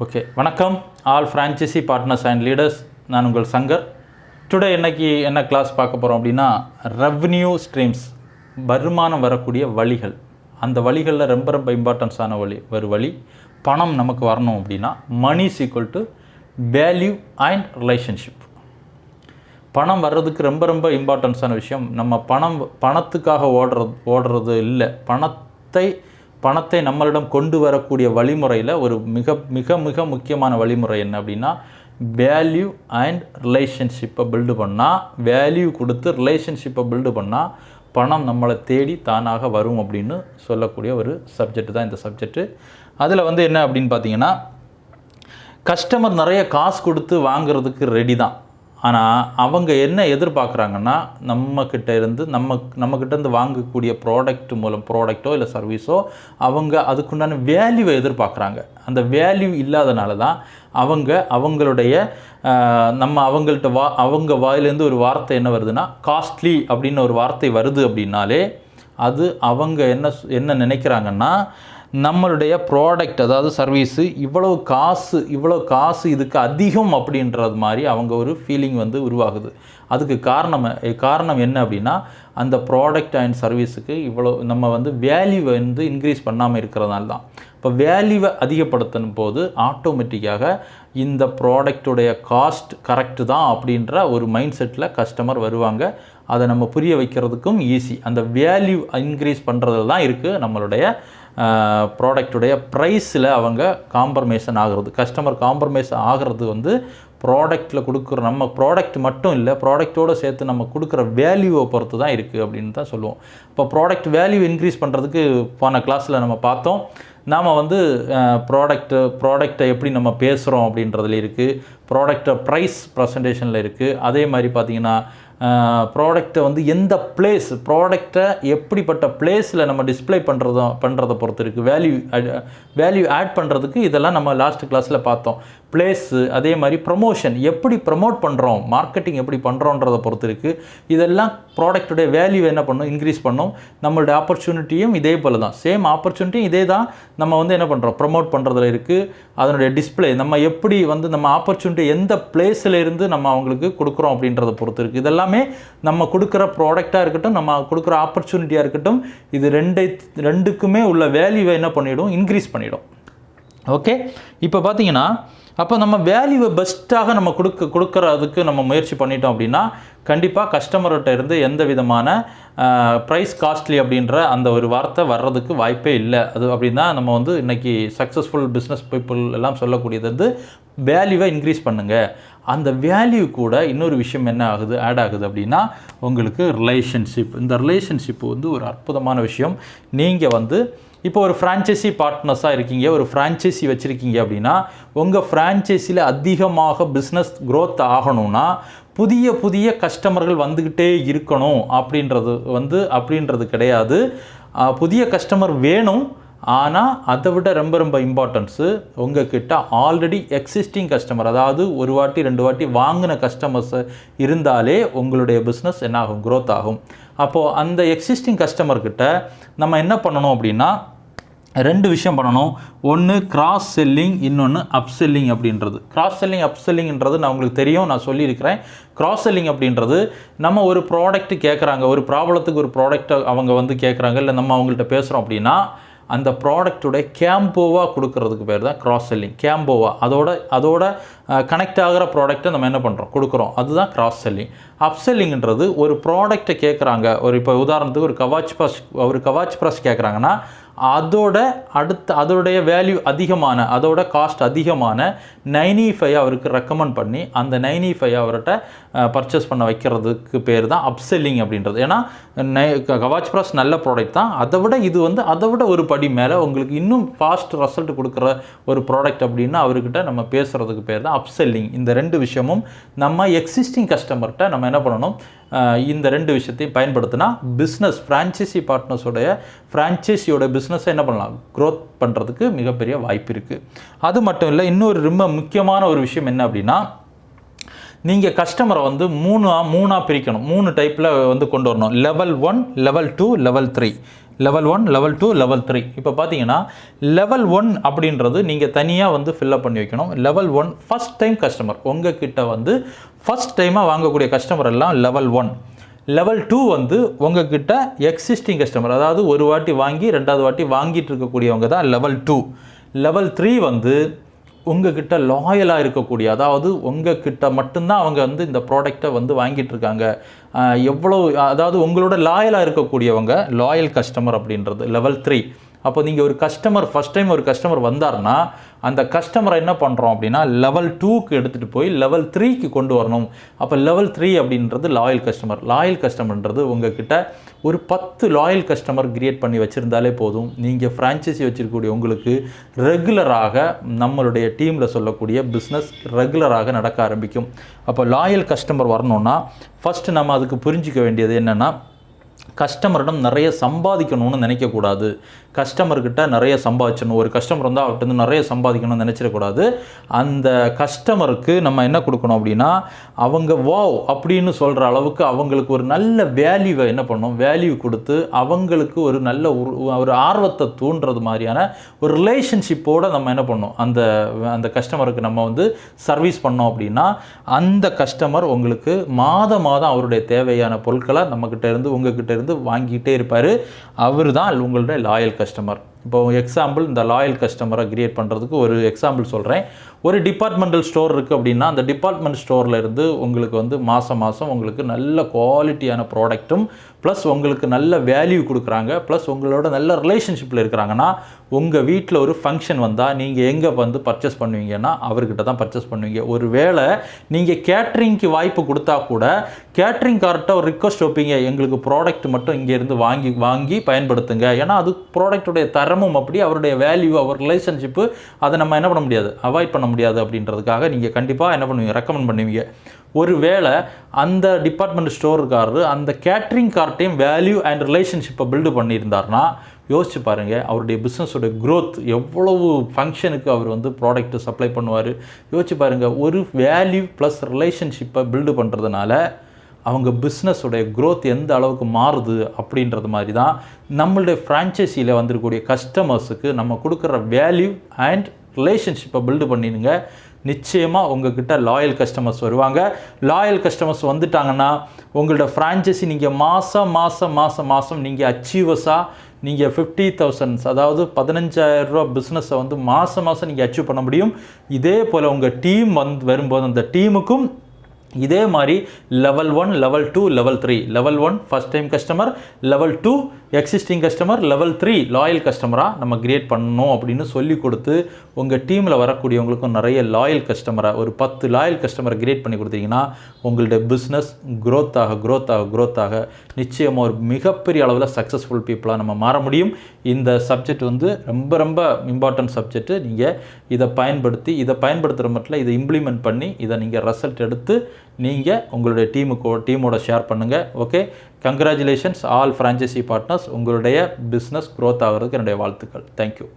Okay, வணக்கம் all franchisee partners and leaders. நான் உங்கள் சங்கர். டுடே இன்னைக்கு என்ன கிளாஸ் பார்க்க போகிறோம் அப்படின்னா, ரெவன்யூ ஸ்ட்ரீம்ஸ், வருமானம் வரக்கூடிய வழிகள். அந்த வழிகளில் ரொம்ப ரொம்ப இம்பார்ட்டன்ஸான வழி பணம் நமக்கு வரணும் அப்படின்னா money is equal to value and relationship. பணம் வர்றதுக்கு ரொம்ப ரொம்ப இம்பார்ட்டன்ஸான விஷயம். நம்ம பணத்துக்காக ஓடுறது இல்லை. பணத்தை நம்மளிடம் கொண்டு வரக்கூடிய வழிமுறையில் ஒரு மிக மிக மிக முக்கியமான வழிமுறை என்ன அப்படின்னா, வேல்யூ அண்ட் ரிலேஷன்ஷிப்பை பில்டு பண்ணால், வேல்யூ கொடுத்து ரிலேஷன்ஷிப்பை பில்டு பண்ணால் பணம் நம்மளை தேடி தானாக வரும் அப்படின்னு சொல்லக்கூடிய ஒரு சப்ஜெக்ட் தான் இந்த சப்ஜெக்டு. அதில் என்ன அப்படின்னு பார்த்தீங்கன்னா, கஸ்டமர் நிறைய காசு கொடுத்து வாங்கிறதுக்கு ரெடி தான். ஆனால் அவங்க என்ன எதிர்பார்க்குறாங்கன்னா, நம்மக்கிட்டேருந்து வாங்கக்கூடிய ப்ராடக்ட்டோ இல்லை சர்வீஸோ அவங்க அதுக்குண்டான வேல்யூவை எதிர்பார்க்குறாங்க. அந்த வேல்யூ இல்லாதனால தான் அவங்களுடைய அவங்க வாயிலேருந்து ஒரு வார்த்தை என்ன வருதுன்னா, காஸ்ட்லி அப்படின்னு ஒரு வார்த்தை வருது அப்படின்னாலே அது அவங்க என்ன நினைக்கிறாங்கன்னா, நம்மளுடைய ப்ராடக்ட் அதாவது சர்வீஸு இவ்வளோ காசு இதுக்கு அதிகம் அப்படின்றது மாதிரி அவங்க ஒரு ஃபீலிங் உருவாகுது. அதுக்கு காரணம் என்ன அப்படின்னா, அந்த ப்ராடக்ட் அண்ட் சர்வீஸுக்கு இவ்வளோ நம்ம வேல்யூவை இன்க்ரீஸ் பண்ணாமல் இருக்கிறதுனால தான். இப்போ வேல்யூவை அதிகப்படுத்தும் போது ஆட்டோமேட்டிக்காக இந்த ப்ராடக்டுடைய காஸ்ட் கரெக்டு தான் அப்படின்ற ஒரு மைண்ட் செட்டில் கஸ்டமர் வருவாங்க. அதை நம்ம புரிய வைக்கிறதுக்கும் ஈஸி. அந்த வேல்யூ இன்க்ரீஸ் பண்ணுறதுல தான் இருக்குது நம்மளுடைய ப்ராடக்டுடைய ப்ரைஸில் அவங்க காம்ப்ரமைஸன் ஆகிறது. கஸ்டமர் காம்ப்ரமைஸ் ஆகிறது ப்ராடக்டில் கொடுக்குற நம்ம ப்ராடக்ட் மட்டும் இல்லை, ப்ராடக்டோடு சேர்த்து நம்ம கொடுக்குற வேல்யூவை பொறுத்து தான் இருக்குது அப்படின்னு தான் சொல்லுவோம். இப்போ ப்ராடக்ட் வேல்யூ இன்க்ரீஸ் பண்ணுறதுக்கு போன கிளாஸில் நம்ம பார்த்தோம். நாம் ப்ராடக்டை எப்படி நம்ம பேசுகிறோம் அப்படின்றதுல இருக்குது, ப்ராடக்டை ப்ரைஸ் ப்ரெசன்டேஷனில் இருக்குது. அதே மாதிரி பார்த்திங்கன்னா, ப்ராடக்டை எந்த ப்ராடக்டை எப்படிப்பட்ட பிளேஸில் நம்ம டிஸ்பிளே பண்ணுறதை பொறுத்து இருக்குது. வேல்யூ ஆட் பண்ணுறதுக்கு இதெல்லாம் நம்ம லாஸ்ட் கிளாஸில் பார்த்தோம். பிளேஸு, அதே மாதிரி ப்ரமோஷன் எப்படி ப்ரமோட் பண்ணுறோம், மார்க்கெட்டிங் எப்படி பண்ணுறோன்றதை பொறுத்து இருக்குது. இதெல்லாம் ப்ராடக்டுடைய வேல்யூ என்ன பண்ணும், இன்க்ரீஸ் பண்ணும். நம்மளுடைய ஆப்பர்ச்சுனிட்டியும் இதே போல் தான், சேம் ஆப்பர்ச்சுனிட்டியும் இதே தான். நம்ம என்ன பண்ணுறோம், ப்ரமோட் பண்ணுறதுல இருக்குது. அதனுடைய டிஸ்பிளே நம்ம எப்படி நம்ம ஆப்பர்ச்சுனிட்டி எந்த பிளேஸில் இருந்து நம்ம அவங்களுக்கு கொடுக்குறோம் அப்படின்றத பொறுத்து இருக்குது. இதெல்லாமே நம்ம கொடுக்குற ப்ராடக்டாக இருக்கட்டும், நம்ம கொடுக்குற ஆப்பர்ச்சுனிட்டியாக இருக்கட்டும், இது ரெண்டுக்குமே உள்ள வேல்யூவை என்ன பண்ணிவிடும், இன்க்ரீஸ் பண்ணிவிடும். ஓகே, இப்போ பார்த்தீங்கன்னா, அப்போ நம்ம வேல்யூவை பெஸ்ட்டாக நம்ம கொடுக்குறதுக்கு நம்ம முயற்சி பண்ணிட்டோம் அப்படின்னா கண்டிப்பாக கஸ்டமர்கிட்ட இருந்து எந்த விதமான ப்ரைஸ் காஸ்ட்லி அப்படின்ற அந்த ஒரு வார்த்தை வர்றதுக்கு வாய்ப்பே இல்லை. அது அப்படின்னா நம்ம இன்றைக்கி சக்ஸஸ்ஃபுல் பிஸ்னஸ் பீப்புள் எல்லாம் சொல்லக்கூடியது வேல்யூவை இன்க்ரீஸ் பண்ணுங்கள். அந்த வேல்யூ கூட இன்னொரு விஷயம் என்ன ஆட் ஆகுது அப்படின்னா, உங்களுக்கு ரிலேஷன்ஷிப். இந்த ரிலேஷன்ஷிப் ஒரு அற்புதமான விஷயம். நீங்கள் இப்போ ஒரு ஃப்ரான்ச்சைசி பார்ட்னர்ஸாக இருக்கீங்க, ஒரு ஃப்ரான்ச்சைசி வச்சுருக்கீங்க அப்படின்னா, உங்கள் ஃப்ரான்ச்சைசியில் அதிகமாக பிஸ்னஸ் க்ரோத் ஆகணும்னா புதிய கஸ்டமர்கள் வந்துக்கிட்டே இருக்கணும் அப்படின்றது கிடையாது. புதிய கஸ்டமர் வேணும், ஆனால் அதை விட ரொம்ப ரொம்ப இம்பார்ட்டன்ஸு உங்கள்கிட்ட ஆல்ரெடி எக்ஸிஸ்டிங் கஸ்டமர், அதாவது ஒரு வாட்டி 2 வாட்டி வாங்கின கஸ்டமர்ஸ் இருந்தாலே உங்களுடைய பிஸ்னஸ் என்ன ஆகும், க்ரோத் ஆகும். அப்போது அந்த எக்ஸிஸ்டிங் கஸ்டமர்கிட்ட நம்ம என்ன பண்ணணும் அப்படின்னா, 2 விஷயம் பண்ணணும். ஒன்று கிராஸ் செல்லிங், இன்னொன்று அப் செல்லிங் அப்படின்றது. கிராஸ் செல்லிங் அப் செல்லிங்ன்றது நான் உங்களுக்கு தெரியும், நான் சொல்லியிருக்கிறேன். கிராஸ் செல்லிங் அப்படின்றது, நம்ம ஒரு ப்ராடக்ட் கேட்குறாங்க, ஒரு ப்ராப்ளத்துக்கு ஒரு ப்ராடக்ட்டை அவங்க கேட்குறாங்க, இல்லை நம்ம அவங்கள்ட்ட பேசுகிறோம் அப்படின்னா அந்த ப்ராடக்டுடைய கேம்போவாக கொடுக்கறதுக்கு பேர் தான் கிராஸ் செல்லிங். கேம்போவா அதோட கனெக்ட் ஆகிற ப்ராடக்ட்டை நம்ம என்ன பண்ணுறோம், கொடுக்குறோம். அதுதான் கிராஸ் செல்லிங். அப் செல்லிங்ன்றது, ஒரு ப்ராடக்ட்டை கேட்குறாங்க, இப்போ உதாரணத்துக்கு ஒரு கவாச் ப்ரஷ் கேட்குறாங்கன்னா அதோடைய வேல்யூ அதிகமான, அதோட காஸ்ட் அதிகமான 95 அவருக்கு ரெக்கமெண்ட் பண்ணி அந்த 95 அவர்கிட்ட பர்ச்சேஸ் பண்ண வைக்கிறதுக்கு பேர் தான் அப் செல்லிங் அப்படின்றது. ஏன்னா கவாச் ப்ரஷ் நல்ல ப்ராடக்ட் தான், அதை விட ஒரு படி மேலே உங்களுக்கு இன்னும் ஃபாஸ்ட் ரிசல்ட் கொடுக்குற ஒரு ப்ராடக்ட் அப்படின்னா அவர்கிட்ட நம்ம பேசுகிறதுக்கு பேர் தான் அப் செல்லிங். இந்த 2 விஷயமும் நம்ம எக்ஸிஸ்டிங் கஸ்டமர்கிட்ட நம்ம என்ன பண்ணணும், இந்த 2 விஷயத்தையும் பயன்படுத்தினா பிஸ்னஸ் ஃப்ரான்ச்சைசியோட பிஸ்னஸை என்ன பண்ணலாம், க்ரோத் பண்ணுறதுக்கு மிகப்பெரிய வாய்ப்பு இருக்குது. அது மட்டும் இல்லை, இன்னொரு ரொம்ப முக்கியமான ஒரு விஷயம் என்ன அப்படின்னா, நீங்கள் கஸ்டமரை மூணாக பிரிக்கணும். 3 டைப்பில் கொண்டு வரணும். Level 1, level 2, level 3. Level 1, level 2, level 3. இப்போ பார்த்தீங்கன்னா லெவல் 1 அப்படின்றது நீங்கள் தனியாக வந்து ஃபில்லப் பண்ணி வைக்கணும். லெவல் 1 ஃபஸ்ட் டைம் கஸ்டமர், உங்கள் கிட்ட வந்து ஃபஸ்ட் டைமாக வாங்கக்கூடிய கஸ்டமர் எல்லாம் லெவல் 1. லெவல் 2 வந்து உங்ககிட்ட எக்ஸிஸ்டிங் கஸ்டமர், அதாவது ஒரு வாட்டி வாங்கி 2வது வாட்டி வாங்கிட்டு இருக்கக்கூடியவங்க தான் லெவல் 2. லெவல் 3 வந்து உங்ககிட்ட லாயலாக இருக்கக்கூடிய, அதாவது உங்ககிட்ட மட்டும்தான் அவங்க வந்து இந்த ப்ராடக்டை வந்து வாங்கிட்டு இருக்காங்க, எவ்வளோ, அதாவது உங்களோட லாயலாக இருக்கக்கூடியவங்க லாயல் கஸ்டமர் அப்படின்றது லெவல் 3. அப்போ நீங்கள் ஒரு கஸ்டமர் ஃபஸ்ட் டைம் ஒரு கஸ்டமர் வந்தார்னா அந்த கஸ்டமரை என்ன பண்ணுறோம் அப்படின்னா லெவல் 2க்கு எடுத்துகிட்டு போய் லெவல் 3க்கு கொண்டு வரணும். அப்போ லெவல் 3 அப்படின்றது லாயல் கஸ்டமர். லாயல் கஸ்டமர்ன்றது உங்ககிட்ட ஒரு 10 லாயல் கஸ்டமர் கிரியேட் பண்ணி வச்சுருந்தாலே போதும். நீங்கள் ஃப்ரான்ச்சைசி வச்சுருக்கக்கூடிய உங்களுக்கு ரெகுலராக நம்மளுடைய டீமில் சொல்லக்கூடிய பிஸ்னஸ் ரெகுலராக நடக்க ஆரம்பிக்கும். அப்போ லாயல் கஸ்டமர் வரணும்னா ஃபஸ்ட்டு நம்ம அதுக்கு புரிஞ்சிக்க வேண்டியது என்னென்னா, கஸ்டமரிடம் நிறைய சம்பாதிக்கணும்னு நினைக்கக்கூடாது. கஸ்டமர்கிட்ட நிறைய சம்பாதிச்சணும், ஒரு கஸ்டமர் வந்து அவர்கிட்ட வந்து நிறைய சம்பாதிக்கணும்னு நினச்சிடக்கூடாது. அந்த கஸ்டமருக்கு நம்ம என்ன கொடுக்கணும் அப்படின்னா, அவங்க வாவ் அப்படின்னு சொல்கிற அளவுக்கு அவங்களுக்கு ஒரு நல்ல வேல்யூவை என்ன பண்ணணும், வேல்யூ கொடுத்து அவங்களுக்கு ஒரு நல்ல ஒரு ஆர்வத்தை தூண்டுறது மாதிரியான ஒரு ரிலேஷன்ஷிப்போடு நம்ம என்ன பண்ணணும், அந்த கஸ்டமருக்கு நம்ம வந்து சர்வீஸ் பண்ணோம் அப்படின்னா அந்த கஸ்டமர் உங்களுக்கு மாதம் அவருடைய தேவையான பொருட்களை நம்மக்கிட்ட இருந்து உங்ககிட்ட இருந்து வாங்கிட்டே இருப்பார். அவர் தான் உங்களுடைய லாயல் கஸ்டமர். இப்போ எக்ஸாம்பிள், இந்த லாயல் கஸ்டமரை கிரியேட் பண்ணுறதுக்கு ஒரு எக்ஸாம்பிள் சொல்கிறேன். ஒரு டிபார்ட்மெண்டல் ஸ்டோர் இருக்குது அப்படின்னா அந்த டிபார்ட்மெண்ட் ஸ்டோரில் இருந்து உங்களுக்கு வந்து மாதம் உங்களுக்கு நல்ல குவாலிட்டியான ப்ராடக்ட்டும் ப்ளஸ் உங்களுக்கு நல்ல வேல்யூ கொடுக்குறாங்க, ப்ளஸ் உங்களோட நல்ல ரிலேஷன்ஷிப்பில் இருக்கிறாங்கன்னா உங்கள் வீட்டில் ஒரு ஃபங்க்ஷன் வந்தால் நீங்கள் எங்கே வந்து பர்ச்சேஸ் பண்ணுவீங்கன்னா அவர்கிட்ட தான் பர்ச்சேஸ் பண்ணுவீங்க. ஒரு வேளை நீங்கள் கேட்ரிங்க்கு வாய்ப்பு கொடுத்தா கூட கேட்ரிங் கார்ட்ட ஒரு ரிக்வஸ்ட் வைப்பீங்க, எங்களுக்கு ப்ராடக்ட் மட்டும் இங்கேருந்து வாங்கி பயன்படுத்துங்க. ஏன்னா அது ப்ராடக்டுடைய தரமும் அப்படி, அவருடைய வேல்யூ, அவர் ரிலேஷன்ஷிப்பு, அதை நம்ம என்ன பண்ண முடியாது, அவாய்ட் பண்ண முடியாது. அப்படின்றதுக்காக நீங்கள் கண்டிப்பாக என்ன பண்ணுவீங்க, ரெக்கமெண்ட் பண்ணுவீங்க. ஒரு வேளை அந்த டிபார்ட்மெண்ட் ஸ்டோருக்காரரு அந்த கேட்ரிங் கார்ட்டையும் வேல்யூ அண்ட் ரிலேஷன்ஷிப்பை பில்டு பண்ணியிருந்தார்னா யோசிச்சு பாருங்கள், அவருடைய பிஸ்னஸோட க்ரோத் எவ்வளவு ஃபங்க்ஷனுக்கு அவர் வந்து ப்ராடக்ட்டு சப்ளை பண்ணுவார். யோசிச்சு பாருங்கள், ஒரு வேல்யூ ப்ளஸ் ரிலேஷன்ஷிப்பை பில்டு பண்ணுறதுனால அவங்க பிஸ்னஸோடைய க்ரோத் எந்த அளவுக்கு மாறுது அப்படின்றது மாதிரி தான் நம்மளுடைய ஃப்ரான்ச்சைஸியில் வந்துருக்கக்கூடிய கஸ்டமர்ஸுக்கு நம்ம கொடுக்குற வேல்யூ அண்ட் ரிலேஷன்ஷிப்பை பில்டு பண்ணிடுங்க. நிச்சயமாக உங்கள்கிட்ட லாயல் கஸ்டமர்ஸ் வருவாங்க. லாயல் கஸ்டமர்ஸ் வந்துட்டாங்கன்னா உங்களோட ஃப்ரான்ச்சைஸி நீங்கள் மாதம் நீங்கள் அச்சீவர்ஸாக நீங்கள் 50,000, அதாவது 15,000 ரூபா பிஸ்னஸை வந்து மாதம் நீங்கள் அச்சீவ் பண்ண முடியும். இதே போல் உங்கள் டீம் வரும்போது அந்த டீமுக்கும் இதே மாதிரி level 1, level 2, level 3. Level 1 first time customer, level 2 existing customer, level 3 loyal கஸ்டமராக நம்ம கிரியேட் பண்ணணும் அப்படின்னு சொல்லி கொடுத்து உங்கள் டீமில் வரக்கூடியவங்களுக்கும் நிறைய லாயல் கஸ்டமராக ஒரு 10 லாயல் கஸ்டமரை கிரியேட் பண்ணி கொடுத்தீங்கன்னா உங்களுடைய பிஸ்னஸ் க்ரோத் ஆக நிச்சயமாக ஒரு மிகப்பெரிய அளவில் சக்ஸஸ்ஃபுல் பீப்புளாக நம்ம மாற முடியும். இந்த சப்ஜெக்ட் வந்து ரொம்ப இம்பார்ட்டன்ட் சப்ஜெக்ட்டு. நீங்கள் இதை பயன்படுத்துகிற மட்டும் இதை இம்ப்ளிமெண்ட் பண்ணி இதை நீங்கள் ரிசல்ட் எடுத்து நீங்கள் உங்களுடைய டீமோட ஷேர் பண்ணுங்கள். Okay, congratulations all franchisee partners. உங்களுடைய பிஸ்னஸ் க்ரோத் ஆகிறதுக்கு என்னுடைய வாழ்த்துக்கள். தேங்க்யூ.